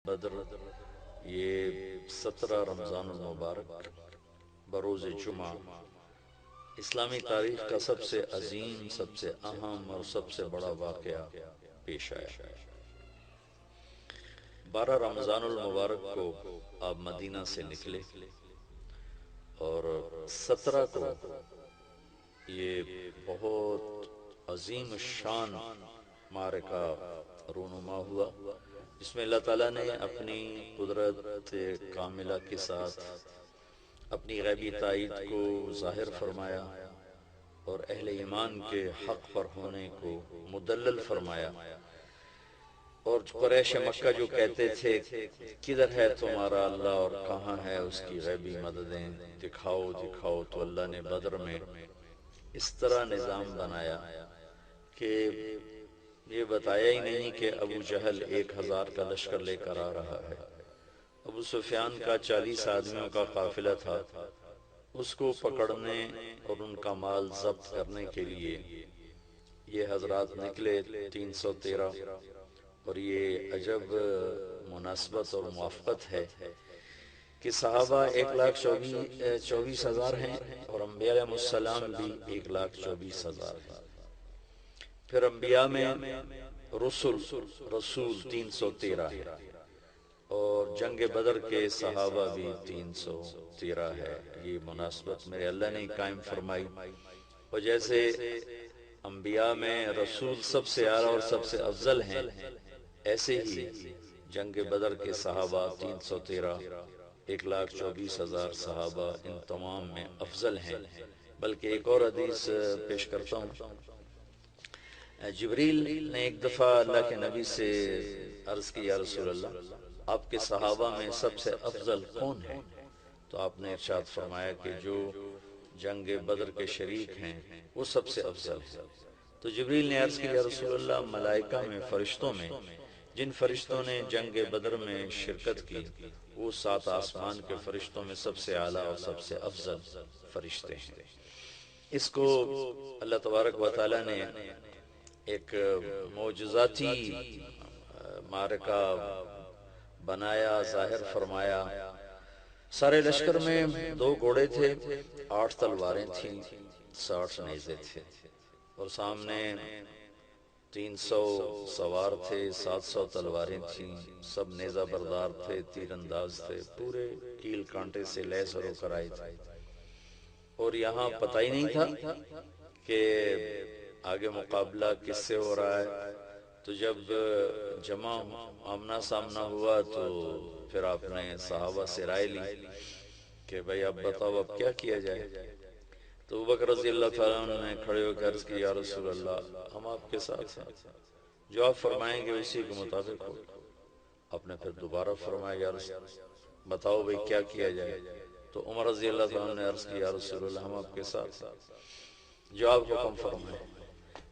بدر، یہ 17 رمضان المبارک بروز جمعہ اسلامی تاریخ کا سب سے عظیم، سب سے اہم اور سب سے بڑا واقعہ پیش آیا۔ 12 رمضان المبارک کو آپ مدینہ سے نکلے اور 17 کو یہ بہت عظیم شان معرکہ رونما ہوا، جس میں اللہ تعالیٰ نے اپنی قدرت کاملہ کے ساتھ اپنی غیبی تائید کو ظاہر فرمایا اور اہل ایمان کے حق پر ہونے کو مدلل فرمایا۔ اور قریش مکہ جو کہتے تھے کدھر ہے تمہارا اللہ اور کہاں ہے اس کی غیبی مددیں، دکھاؤ دکھاؤ، تو اللہ نے بدر میں اس طرح نظام بنایا کہ یہ بتایا ہی نہیں کہ ابو جہل 1000 کا لشکر لے کر آ رہا ہے۔ ابو سفیان کا 40 آدمیوں کا قافلہ تھا، اس کو پکڑنے اور ان کا مال ضبط کرنے کے لیے یہ حضرات نکلے 313۔ اور یہ عجب مناسبت اور موافقت ہے کہ صحابہ 1,24,000 ہیں اور انبیاء علیہ السلام بھی 1,24,000 ہیں۔ پھر انبیاء میں رسول 313 ہے اور جنگ بدر کے صحابہ بھی 313 ہے۔ یہ مناسبت میرے اللہ نے قائم فرمائی، اور جیسے انبیاء میں رسول سب سے اعلیٰ اور سب سے افضل ہیں، ایسے ہی جنگ بدر کے صحابہ 313، 1,24,000 صحابہ ان تمام میں افضل ہیں۔ بلکہ ایک اور حدیث پیش کرتا ہوں۔ جبریل نے ایک دفعہ اللہ کے نبی سے عرض کی، یا رسول اللہ، آپ کے صحابہ میں سب سے افضل کون ہے؟ تو آپ نے ارشاد فرمایا کہ جو جنگ بدر کے شریک ہیں وہ سب سے افضل ہے۔ تو جبریل نے عرض کی، یا رسول اللہ، ملائکہ میں، فرشتوں میں جن فرشتوں نے جنگ بدر میں شرکت کی وہ 7 آسمان کے فرشتوں میں سب سے اعلیٰ اور سب سے افضل فرشتے ہیں۔ اس کو اللہ تبارک و تعالی نے ایک معجزاتی معرکہ بنایا، ظاہر فرمایا۔ سارے لشکر میں 2 گھوڑے تھے، 8 تلواریں تھیں، 60 نیزے تھے، اور سامنے 300 سوار تھے، 700 تلواریں تھیں، سب نیزہ بردار تھے، تیر انداز تھے، پورے کیل کانٹے سے لیس ہو کر آئے تھے۔ اور یہاں پتہ ہی نہیں تھا کہ آگے مقابلہ کس سے ہو رہا ہے۔ تو جب جمع آمنا سامنا ہوا تو پھر آپ نے صحابہ سے رائے لی کہ بھئی اب بتاؤ اب کیا کیا جائے۔ تو ابوبکر رضی اللہ تعالیٰ عنہ نے کھڑے ہو کے عرض کی، یا رسول اللہ، ہم آپ کے ساتھ ہیں، جو آپ فرمائیں گے اسی کے مطابق ہو۔ آپ نے پھر دوبارہ فرمایا، یا رسول بتاؤ بھئی کیا کیا جائے۔ تو عمر رضی اللہ تعالیٰ عنہ نے عرض کی، یا رسول اللہ، ہم آپ کے ساتھ ہیں، جو آپ حکم فرمائیں۔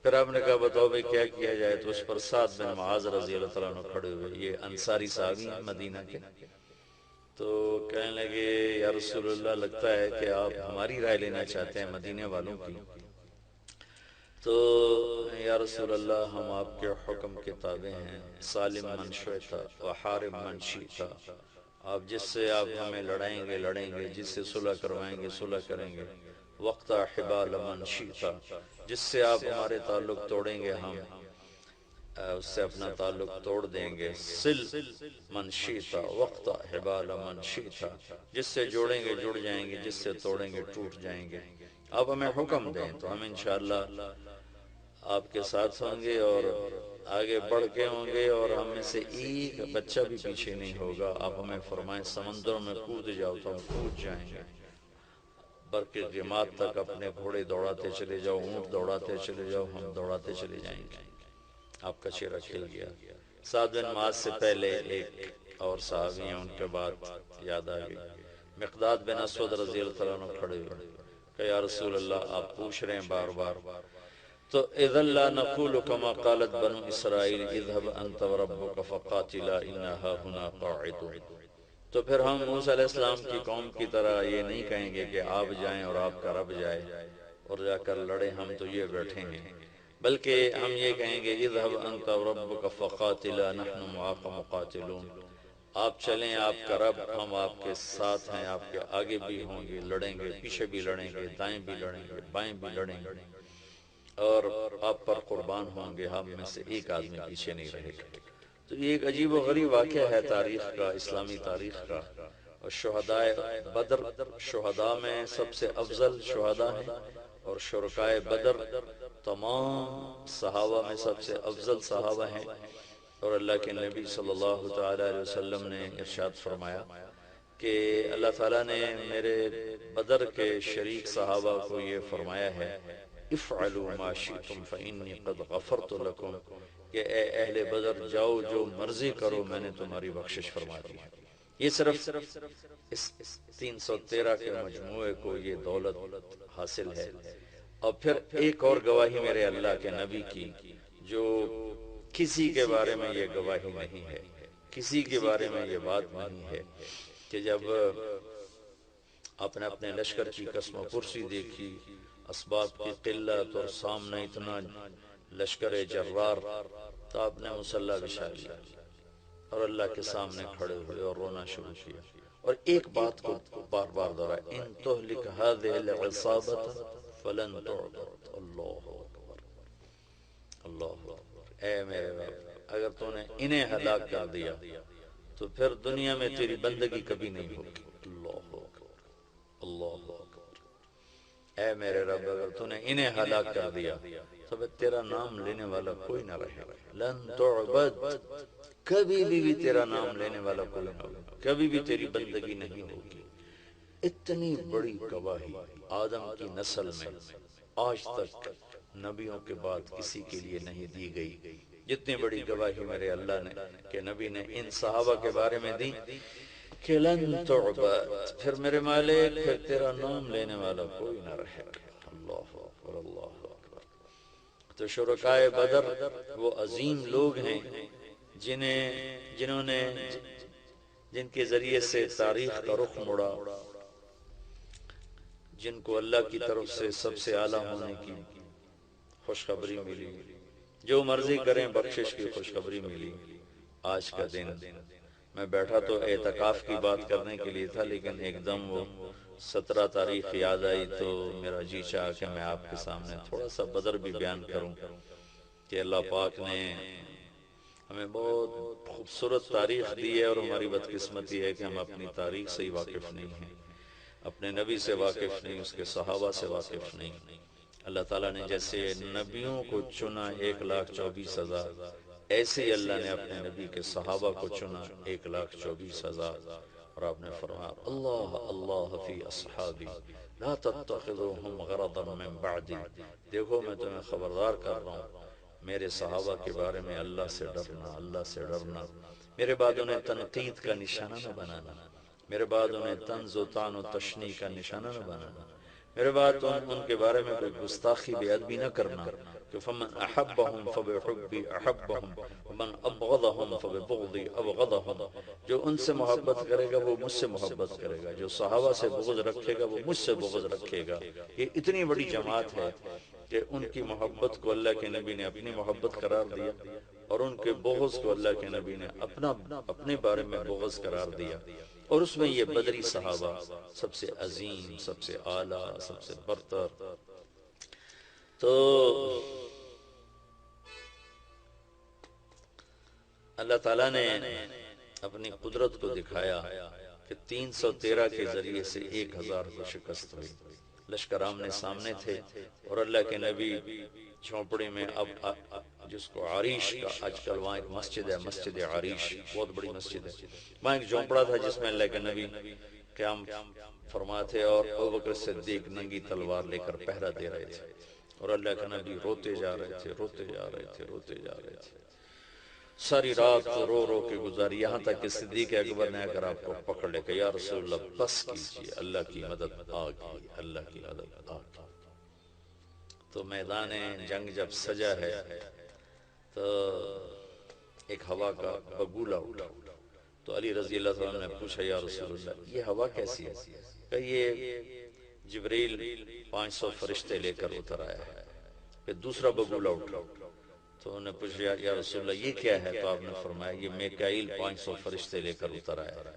پھر آپ نے کہا بتاؤ بھئی کیا کیا جائے۔ تو اس پر سعد بن معاذ رضی اللہ تعالیٰ عنہ کھڑے ہوئے، یہ انصاری صحابی ہیں مدینہ کے۔ تو کہنے لگے، یا رسول اللہ، لگتا ہے کہ آپ ہماری رائے لینا چاہتے ہیں مدینے والوں کی۔ تو یا رسول اللہ، ہم آپ کے حکم کے تابع ہیں، سالم من شئت وحارب من شئت۔ آپ جس سے آپ ہمیں لڑائیں گے لڑیں گے، جس سے صلح کروائیں گے صلح کریں گے۔ وقت حبال من شئت، جس سے آپ ہمارے تعلق توڑیں گے ہم اس سے اپنا تعلق توڑ دیں گے۔ سل من شئت وقت حبال من شئت، جس سے جوڑیں گے جڑ جائیں گے، جس سے توڑیں گے ٹوٹ جائیں گے۔ آپ ہمیں حکم دیں تو ہم انشاءاللہ آپ کے ساتھ ہوں گے اور آگے بڑھ کے ہوں گے، اور ہم میں سے ایک بچہ بھی پیچھے نہیں ہوگا۔ آپ ہمیں فرمائیں سمندروں میں کود جاؤ تو ہم کود جائیں گے، برق غماد تک اپنے گھوڑے دوڑاتے چلے جاؤ، اونٹ دوڑاتے چلے جاؤ، ہم دوڑاتے چلے جائیں گے۔ آپ کا چہرہ کھل گیا۔ سعد بن معاذ سے پہلے ایک اور صحابی ہیں، ان کے بعد یاد آ گئی، مقداد بن اسود رضی اللہ عنہ کھڑے ہوئے کہ یا رسول اللہ، آپ پوچھ رہے ہیں بار بار، تو اذا لا نقول كما قالت بنو اسرائیل اذهب انت وربك فقاتلا انا هاهنا قاعدون۔ تو پھر ہم موسیٰ علیہ السلام کی قوم کی طرح یہ نہیں کہیں گے کہ آپ جائیں اور آپ کا رب جائے اور جا کر لڑے، ہم تو یہ بیٹھے ہیں، بلکہ ہم یہ کہیں گے اذهب انت وربك فقاتلا نحن معاك مقاتلون۔ آپ چلیں، آپ کا رب، ہم آپ کے ساتھ ہیں، آپ کے آگے بھی ہوں گے، لڑیں گے، پیچھے بھی لڑیں گے، دائیں بھی لڑیں گے، بائیں بھی لڑیں گے، اور آپ پر قربان ہوں گے، ہم میں سے ایک آدمی پیچھے نہیں رہے گا۔ تو یہ ایک عجیب و غریب واقعہ ہے تاریخ کا، اسلامی تاریخ کا۔ اور شہدائے بدر شہداء میں سب سے افضل شہداء ہیں، اور شرکائے بدر تمام صحابہ میں سب سے افضل صحابہ ہیں۔ اور اللہ کے نبی صلی اللہ تعالی علیہ وسلم نے ارشاد فرمایا کہ اللہ تعالیٰ نے میرے بدر کے شریک صحابہ کو یہ فرمایا ہے، افعلوا ما شئتم فإنی قد غفرت لکم، کہ اے اہل بدر جاؤ جو مرضی کرو، میں نے تمہاری بخشش فرما دی ہے۔ یہ صرف اس 313 کے مجموعے کو یہ دولت حاصل ہے۔ اور پھر ایک اور گواہی میرے اللہ کے نبی کی، جو کسی کے بارے میں یہ گواہی نہیں ہے، کسی کے بارے میں یہ بات نہیں ہے، کہ جب آپ نے اپنے لشکر کی قسم و پرسی دیکھی، اسباب کی قلت اور سامنے اتنا لشکر جرار، تو آپ نے مصلی بچھا لیا اور اللہ کے سامنے کھڑے ہوئے اور رونا شروع کیا، اور ایک بات کو بار بار دہرایا، ان تہلک هذه العصابة فلن تعبد۔ اللہ اکبر، اللہ اکبر، اے میرے رب، اگر تو نے انہیں ہلاک کر دیا تو پھر دنیا میں تیری بندگی کبھی نہیں ہوگی۔ اللہ اکبر، اللہ اکبر، اے میرے رب، اگر تو نے انہیں ہلاک کر دیا تو پھر تیرا نام لینے والا کوئی نہ رہے گا۔ لن تعبد، کبھی بھی تیرا نام لینے والا کوئی نہ ہوگا، کبھی بھی تیری بندگی نہیں ہوگی۔ اتنی بڑی گواہی آدم کی نسل میں آج تک نبیوں کے بعد کسی کے لیے نہیں دی گئی، جتنی بڑی گواہی میرے اللہ نے کہ نبی نے ان صحابہ کے بارے میں دی کہ لن تعبد، پھر میرے مالک، پھر تیرا نام لینے والا کوئی نہ رہے گا۔ اللہ اکبر، اللہ اکبر۔ تو شرکائے بدر وہ عظیم لوگ ہیں جنہوں نے جن کے ذریعے سے تاریخ کا رخ مڑا، جن کو اللہ کی طرف سے سب سے اعلیٰ ہونے کی خوشخبری ملی، جو مرضی کریں بخشش کی خوشخبری ملی۔ آج کا دن میں بیٹھا تو اعتکاف کی بات کرنے کے لیے تھا، لیکن ایک دم وہ 17 تاریخ یاد آئی تو میرا جی چاہا کہ میں آپ کے سامنے تھوڑا سا بدر بھی بیان کروں، کہ اللہ پاک نے ہمیں بہت خوبصورت تاریخ دی ہے، اور ہماری بدقسمتی ہے کہ ہم اپنی تاریخ سے ہی واقف نہیں ہیں، اپنے نبی سے واقف نہیں، اس کے صحابہ سے واقف نہیں۔ اللہ تعالیٰ نے جیسے نبیوں کو چنا 1,24,000، ایسے ہی اللہ نے اپنے نبی کے صحابہ کو چنا 1,24,000، اور آپ نے فرمایا اللہ اللہ فی اصحابی لا تتخذوهم غرضا من بعدی، دیکھو میں تمہیں خبردار کر رہا ہوں، میرے صحابہ کے بارے میں اللہ سے ڈرنا، اللہ سے ڈرنا، میرے بعد انہیں تنقید کا نشانہ نہ بنانا، میرے بعد انہیں طنز و طعن و تشنیع کا نشانہ نہ بنانا، میرے بعد ان کے بارے میں کوئی گستاخی بے ادبی نہ کرنا، کہ فمن احبهم فبحبی احبهم ومن ابغضهم فببغضی ابغضهم، جو ان سے محبت کرے گا وہ مجھ سے محبت کرے گا، جو صحابہ سے بغض رکھے گا وہ مجھ سے بغض رکھے گا۔ یہ اتنی بڑی جماعت ہے کہ ان کی محبت کو اللہ کے نبی نے اپنی محبت قرار دیا، اور ان کے بغض کو اللہ کے نبی نے اپنے بارے میں بغض قرار دیا، اور اس میں یہ بدری صحابہ سب سے عظیم، سب سے اعلیٰ، سب سے برتر۔ تو اللہ تعالیٰ نے اپنی قدرت کو دکھایا کہ 313 کے ذریعے سے 1000 کو شکست ہوئی، لشکر آمنے سامنے تھے، اور اللہ کے نبی جھونپڑی میں، اب جس کو عریش کا، آج کل وہاں ایک مسجد ہے، مسجد عریش، بہت بڑی مسجد ہے، وہاں ایک جھونپڑا تھا جس میں اللہ کے نبی قیام فرما تھے، اور ابوبکر صدیق ننگی تلوار لے کر پہرا دے رہے تھے، اور اللہ کا نبی روتے جا رہے تھے، روتے جا رہے تھے، روتے جا رہے تھے، ساری رات رو رو کے گزاری، یہاں تک کہ صدیق اکبر نے اگر آپ کو پکڑ لے کہ یا رسول اللہ بس کیجئے، اللہ کی مدد آ گئی، اللہ کی مدد آ گئی۔ تو میدان جنگ جب سجا ہے تو ایک ہوا کا بگولا اٹھا، تو علی رضی اللہ عنہ نے پوچھا یا رسول اللہ یہ ہوا کیسی ہے؟ کہ یہ جبریل 500 فرشتے لے کر اتر آیا ہے۔ پھر دوسرا بگولا اٹھا، تو انہوں نے پوچھا یا رسول اللہ یہ کیا ہے؟ تو آپ نے فرمایا یہ میکائیل 500 فرشتے لے کر اتر آیا ہے۔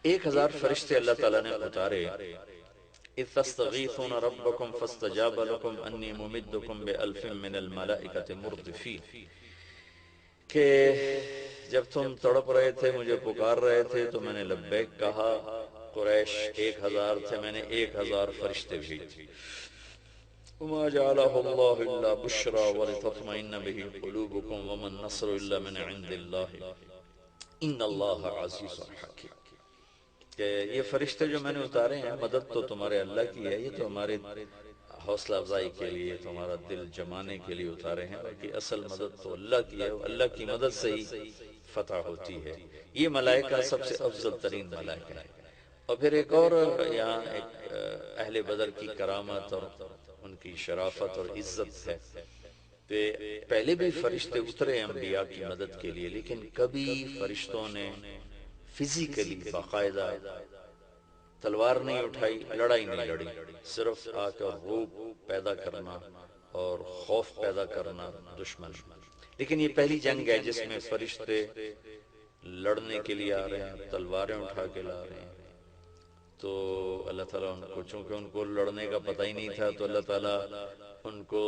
1000 فرشتے اللہ تعالیٰ نے اتارے۔ اِذْ تَسْتَغِيثُونَ رَبَّكُمْ فَاسْتَجَابَ لَكُمْ أَنِّي مُمِدُّكُمْ بِأَلْفٍ مِّنَ الْمَلَائِكَةِ مُرْدِفِينَ، کہ جب تم تڑپ رہے تھے مجھے پکار رہے تھے تو میں نے لبیک کہا، قریش 1000 تھے، میں نے 1000 فرشتے بھیجے۔ وما جعله الله إلا بشرى ولتطمئن به قلوبكم وما النصر إلا من عند الله إن الله عزيز حكيم، کہ یہ فرشتے جو میں نے اتارے ہیں مدد تو تمہارے اللہ کی ہے، یہ تو ہمارے حوصلہ افزائی کے لیے، تمہارا دل جمانے کے لیے اتارے ہیں، باقی اصل مدد تو اللہ کی ہے، اللہ کی مدد سے ہی فتح ہوتی ہے۔ یہ ملائکہ سب سے افضل ترین ملائکہ ہے۔ اور پھر ایک اور یہاں ایک اہل بدر کی کرامت اور ان کی شرافت اور عزت ہے کہ پہلے بھی فرشتے اترے انبیاء کی مدد کے لیے، لیکن کبھی فرشتوں نے فزیکلی باقاعدہ تلوار نہیں اٹھائی، لڑائی نہیں لڑی، صرف آ کر روب پیدا کرنا اور خوف پیدا کرنا دشمن۔ لیکن یہ پہلی جنگ ہے جس میں فرشتے لڑنے کے لیے آ رہے ہیں، تلواریں اٹھا کے لا رہے ہیں۔ تو اللہ تعالیٰ ان کو، چونکہ ان کو لڑنے کا پتہ ہی نہیں تھا، تو اللہ تعالیٰ ان کو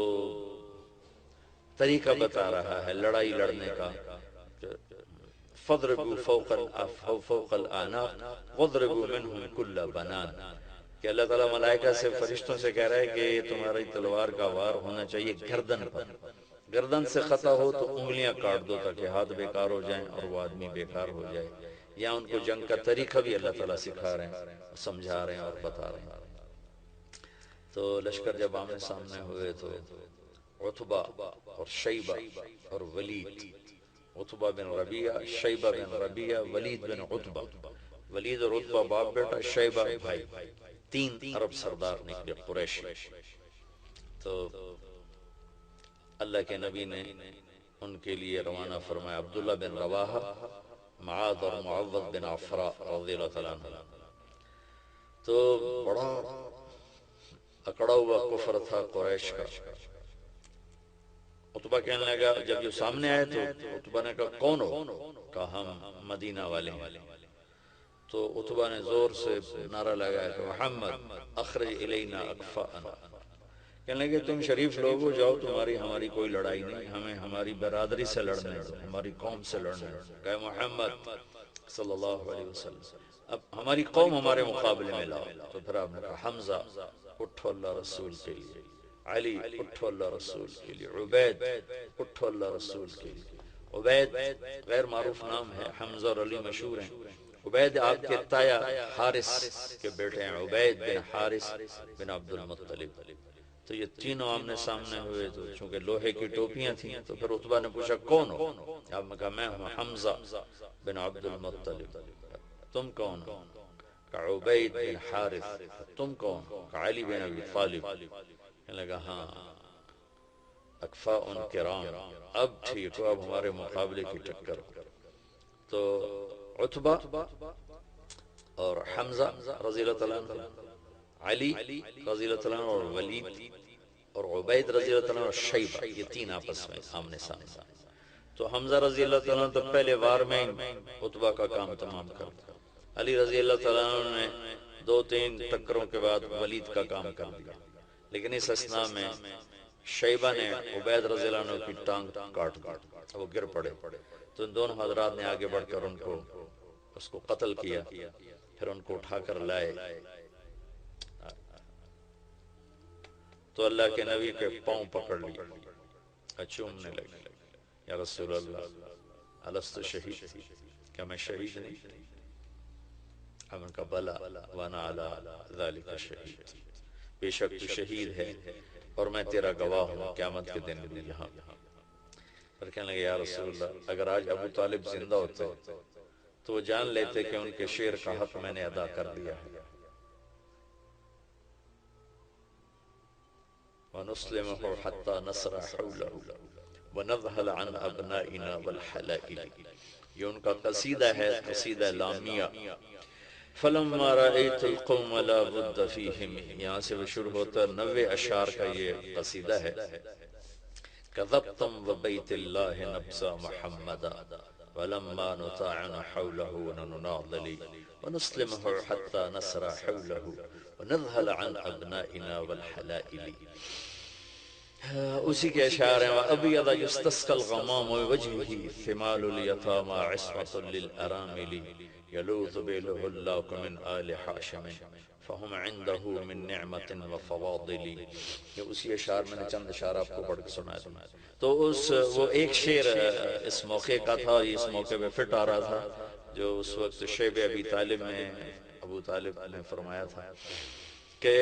طریقہ بتا رہا ہے لڑائی لڑنے کا۔ فَضْرِبُوا فَوْقَ الْأَعْنَاقِ وَاضْرِبُوا مِنْهُمْ كُلَّ بَنَانٍ، کہ اللہ تعالیٰ ملائکہ سے فرشتوں سے کہہ رہا ہے کہ تمہاری تلوار کا وار ہونا چاہیے گردن پر، گردن سے خطا ہو تو انگلیاں کاٹ دو تاکہ ہاتھ بیکار ہو جائیں اور وہ آدمی بیکار ہو جائے۔ یا ان کو جنگ کا طریقہ بھی اللہ تعالیٰ سکھا رہے ہیں، سمجھا رہے ہیں اور بتا رہے ہیں۔ تو لشکر جب آمنے سامنے ہوئے تو عتبہ اور شیبہ اور ولید، عتبہ بن ربیعہ، شیبہ بن ربیعہ، ولید بن عتبہ، ولید اور عتبہ باپ بیٹا، شیبہ بھائی، 3 عرب سردار نکلے قریشی۔ تو اللہ کے نبی نے ان کے لیے روانہ فرمایا عبداللہ بن رواحہ، معاذ اور معوذ بن عفراء رضی اللہ تعالیٰ عنہ۔ تو بڑا اکڑا ہوا کفر تھا قریش کا۔ عتبہ کہنے لگا، جب یہ سامنے آئے تو عتبہ نے کہا کون ہو؟ کہا ہم مدینہ والے ہیں۔ تو عتبہ نے زور سے نعرہ لگایا کہ محمد اخرج الینا اکفاءنا، کہنے لگے تم شریف لوگ ہو، جاؤ، تمہاری ہماری کوئی لڑائی نہیں، ہمیں ہماری برادری سے لڑنے دو، ہماری قوم سے لڑنے دو۔ کہا محمد صلی اللہ علیہ وسلم اب ہماری قوم ہمارے مقابلے میں لاؤ۔ تو پھر آپ نے کہا حمزہ اٹھو اللہ رسول کے لیے، علی اٹھو اللہ رسول کے لیے، عبید اٹھو اللہ رسول کے لیے۔ عبید غیر معروف نام ہے، حمزہ اور علی مشہور ہیں۔ عبید آپ کے تایا حارث کے بیٹے ہیں، عبید بن حارث بن عبد المطلب۔ تو یہ تینوں آمنے سامنے ہوئے، تو چونکہ لوہے کی ٹوپیاں تھیں تو پھر عتبہ نے پوچھا کون ہو؟ آپ نے کہا میں ہوں حمزہ بن عبد المطلب۔ تم کون ہو؟ کہا عبید بن حارث۔ تم کون ہو؟ کہا علی بن ابی طالب۔ کہنے لگا ہاں اکفاء کرام، اب ٹھیک ہو، اب ہمارے مقابلے کی ٹکر ہو۔ تو عتبہ اور حمزہ رضی اللہ تعالیٰ عنہ، علی رضی اللہ تعالیٰ عنہ اور ولید اور عبید رضی اللہ تعالیٰ عنہ اور شیبہ، یہ 3 آپس میں آمنے سامنے۔ تو حمزہ رضی اللہ تعالیٰ عنہ تو پہلے وار میں عتبہ کا کام تمام کر دیا، علی رضی اللہ تعالیٰ عنہ نے 2-3 ٹکروں کے بعد ولید کا کام کر دیا، لیکن اس اثناء میں شیبہ نے عبید رضی اللہ عنہ کی ٹانگ کاٹ دی، وہ گر پڑے۔ تو ان دونوں حضرات نے آگے بڑھ کر اس کو قتل کیا، پھر ان کو اٹھا کر لائے۔ تو اللہ کے نبی کے پاؤں پکڑ لیے، چومنے لگے، یا رسول اللہ الست شہید، کیا میں شہید نہیں؟ ہم نے کہا بلا وانا علی ذالک شہید، بے شک تو شہید ہے اور میں تیرا گواہ ہوں قیامت کے دن بھی یہاں۔ پھر کہنے لگے یا رسول اللہ اگر آج ابو طالب زندہ ہوتے تو وہ جان لیتے کہ ان کے شیر کا حق میں نے ادا کر دیا ہے۔ وَنُسْلِمُهُ حَتَّى نَصْرَ حَوْلَهُ وَنَذْهَلَ عَنْ أَبْنَائِنَا وَالْحَلَائِلِ، یہ ان کا قصیدہ ہے، قصیدہ لامیہ۔ فَلَمَّا رَأَيْتُ الْقَوْمَ لَا بُدَّ فِيهِمْ، یہاں سے وہ شروع ہوتا ہے، 90 اشعار کا یہ قصیدہ ہے۔ كذبتم وبيت الله نبسا محمدا ولما نطاعن حوله ونناضل ونسلمه حتى نسرى حوله ونذهل عن أبنائنا والحلائل. اسی کے اشعار ہیں وَأَبْيَضَ يُسْتَسْقَى الْغَمَامُ وَوَجْهِهِ ثِمَالُ الْيَتَامَى عِصْمَةٌ لِلْأَرَامِلِ يَلُوذُ بِيلُهُ اللَّهُ مِنْ آلِ حَاشِمٍ فَهُمْ عِنْدَهُ مِنْ نِعْمَةٍ وَفَوَاضِلِ. یہ اسی اشعار میں نے چند اشعار آپ کو پڑھ کے سنایا تھا. تو وہ ایک شعر اس موقع کا تھا، اس موقع پہ فٹ آ رہا تھا، جو اس وقت شیب ابی طالب میں ابو طالب نے فرمایا تھا کہ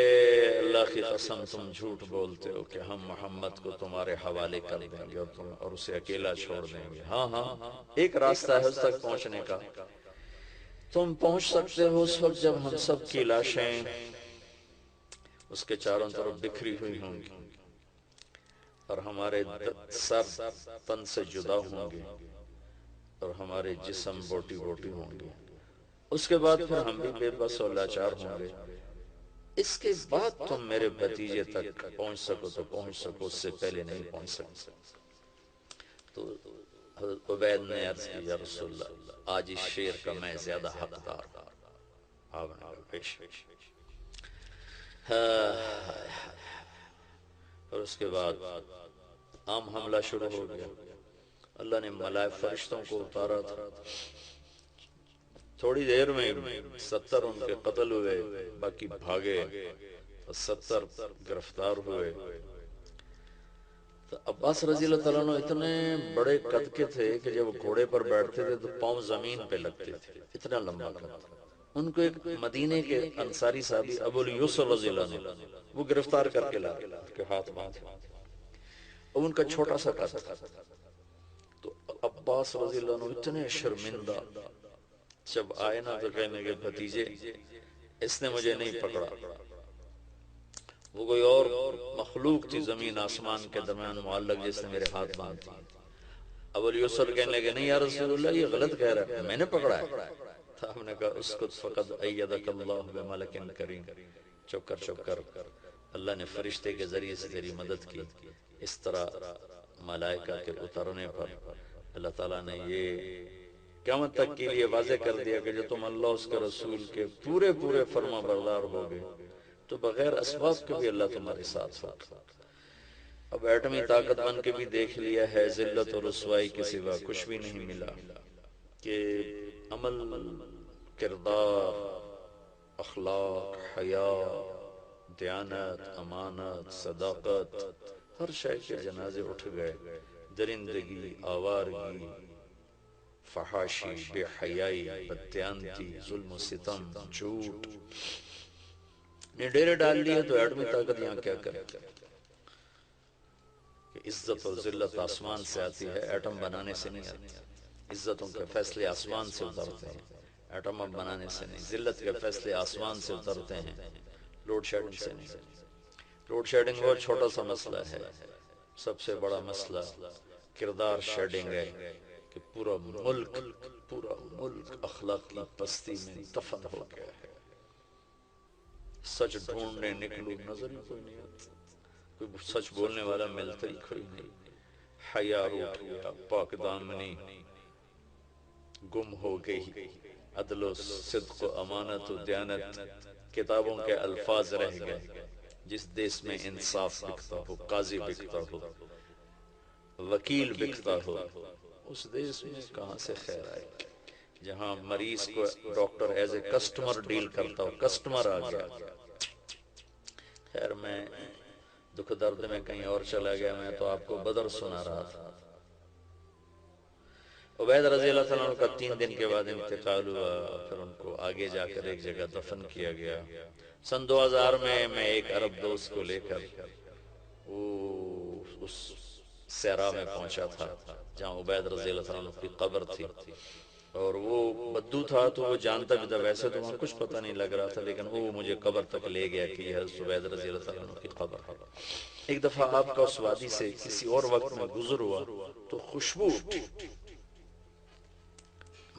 اللہ کی قسم تم جھوٹ بولتے ہو کہ ہم محمد کو تمہارے حوالے کر دیں گے اور اسے اکیلا چھوڑ دیں گے. ہاں ہاں، ایک راستہ ہے اس تک پہنچنے کا. تم پہنچ سکتے ہو اس وقت جب ہم سب کی لاشیں اس کے چاروں طرف بکھری ہوئی ہوں گی اور ہمارے سر تن سے جدا ہوں گے اور ہمارے جسم بوٹی بوٹی ہوں گے. اس کے بعد پھر ہم بھی بے بس اور لاچار ہوں گے. اس کے بعد تم میرے بھتیجے تک پہنچ سکو تو پہنچ سکو، اس سے پہلے نہیں پہنچ سکتے. تو حضرت عبید نے عرض کی یا رسول اللہ آج اس شعر کا میں زیادہ حقدار ہوں. آپ نے کہا پیش. اور اس کے بعد عام حملہ شروع ہو گیا. اللہ نے ملائک فرشتوں کو اتارا تھا. تھوڑی دیر میں 70 ان کے قتل ہوئے، باقی بھاگے اور 70 گرفتار ہوئے. تو عباس رضی اللہ تعالیٰ عنہ اتنے بڑے قد کے تھے کہ جب وہ گھوڑے پر بیٹھتے تھے تو پاؤں زمین پہ لگتے تھے، اتنا لمبا قد تھا. ان کو ایک مدینے کے انصاری صحابی ابو الیسر رضی اللہ عنہ وہ گرفتار کر کے لائے، ان کے ہاتھ باندھے. اور ان کا چھوٹا سا قد تھا. تو عباس رضی اللہ عنہ اتنے شرمندہ جب آئے نا تو کہنے کے بھتیجے اس نے مجھے نہیں پکڑا، وہ کوئی اور مخلوق تھی زمین آسمان کے درمیان معلق جس نے میرے ہاتھ باندھ دی. ابو الیسر کہنے لگے نہیں یا رسول اللہ یہ غلط کہہ رہا ہے، میں نے پکڑا ہے. تو ہم نے کہا اسکت فقد ایدک اللہ بملک کریم، چپ کر چپ کر، اللہ نے فرشتے کے ذریعے سے تیری مدد کی. اس طرح ملائکہ کے اترنے پر اللہ تعالیٰ نے یہ قیامت تک کے لیے واضح کر دیا کہ جو تم اللہ اس کے رسول کے پورے پورے فرما بردار ہوگے تو بغیر اسباب کے بھی اللہ تمہارے ساتھ ہوگا. اب ایٹمی طاقت بن کے بھی دیکھ لیا ہے، ذلت اور رسوائی کے سوا کچھ بھی نہیں ملا کہ عمل، کردار، اخلاق، حیا، دیانت، امانت، صداقت، ہر شے کے جنازے اٹھ گئے. درندگی، آوارگی، فحاشی، بے حیائی، بددیانتی، ظلم و ستم، جھوٹ نے ڈیرے ڈال لیے. تو ایٹمی طاقت یہاں کیا کرے کہ عزت اور ذلت آسمان سے آتی ہے، ایٹم بنانے سے نہیں آتی. عزتوں کے فیصلے آسمان سے اترتے ہیں، ایٹم بنانے سے نہیں. ذلت کے فیصلے آسمان سے اترتے ہیں، لوڈ شیڈنگ سے نہیں. لوڈ شیڈنگ بہت چھوٹا سا مسئلہ ہے، سب سے بڑا مسئلہ کردار شیڈنگ ہے کہ پورا ملک اخلاقی پستی میں دفن ہو گیا ہے. سچ ڈھونڈنے نکلو نظر ہی کوئی نہیں آتا، کوئی سچ بولنے والا ملتا ہی کوئی نہیں. حیا روٹ گیا، پاک دامنی گم ہو گئی، عدل و صدق و امانت و دیانت کتابوں کے الفاظ رہ گئے. جس دیس میں انصاف بکتا ہو، قاضی بکتا ہو، وکیل بکتا ہو، اس دیس میں کہاں سے خیر آئے. جہاں مریض کو doctor as a customer deal کرتا ہو، کسٹمر آ گیا. خیر میں دکھ درد میں کہیں اور چلا گیا. میں تو آپ کو بدر سنا رہا تھا. عبید رضی اللہ عنہ کا 3 دن کے بعد انتقال ہوا، پھر ان کو آگے جا کر ایک جگہ دفن کیا گیا. سن 2000 میں ایک عرب دوست کو لے کر اس صحرا میں پہنچا تھا جہاں عبید رضی اللہ عنہ کی قبر تھی. اور وہ بدو تھا تو وہ جانتا بھی تھا، ویسے تو وہاں کچھ پتہ نہیں لگ رہا تھا، لیکن وہ مجھے قبر تک لے گیا کہ یہ حضرت عبید رضی اللہ عنہ کی قبر ہے. ایک دفعہ آپ کا اس وادی سے کسی اور وقت میں گزر ہوا تو خوشبو اٹھی،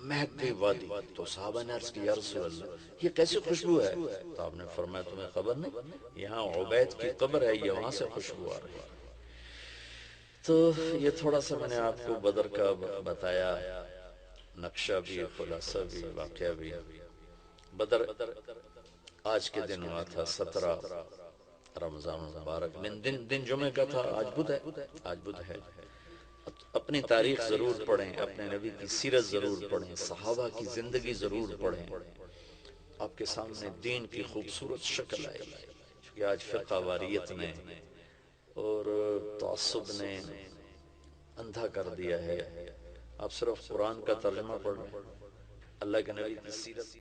مہک گئی وادی. تو صحابہ نے عرض کی یا رسول اللہ یہ کیسی خوشبو ہے؟ تو آپ نے فرمایا تمہیں خبر نہیں، یہاں عبید کی قبر ہے، یہ وہاں سے خوشبو آ رہی ہے. تو یہ تھوڑا سا میں نے آپ کو بدر کا بتایا، نقشہ بھی، خلاصہ بھی، واقعہ بھی۔ بدر آج کے دن ہوا تھا 17 رمضان المبارک، دن جمعہ کا تھا۔ آج بدھ ہے، آج بدھ ہے۔ اپنی تاریخ ضرور پڑھیں، اپنے نبی کی سیرت ضرور پڑھیں، صحابہ کی زندگی ضرور پڑھیں، آپ کے سامنے دین کی خوبصورت شکل آئے گی۔ چونکہ آج فرقہ واریت نے اور تعصب نے اندھا کر دیا ہے۔ آپ صرف قرآن کا ترجمہ پڑھ لیں، اللہ کے نبی کی سیرت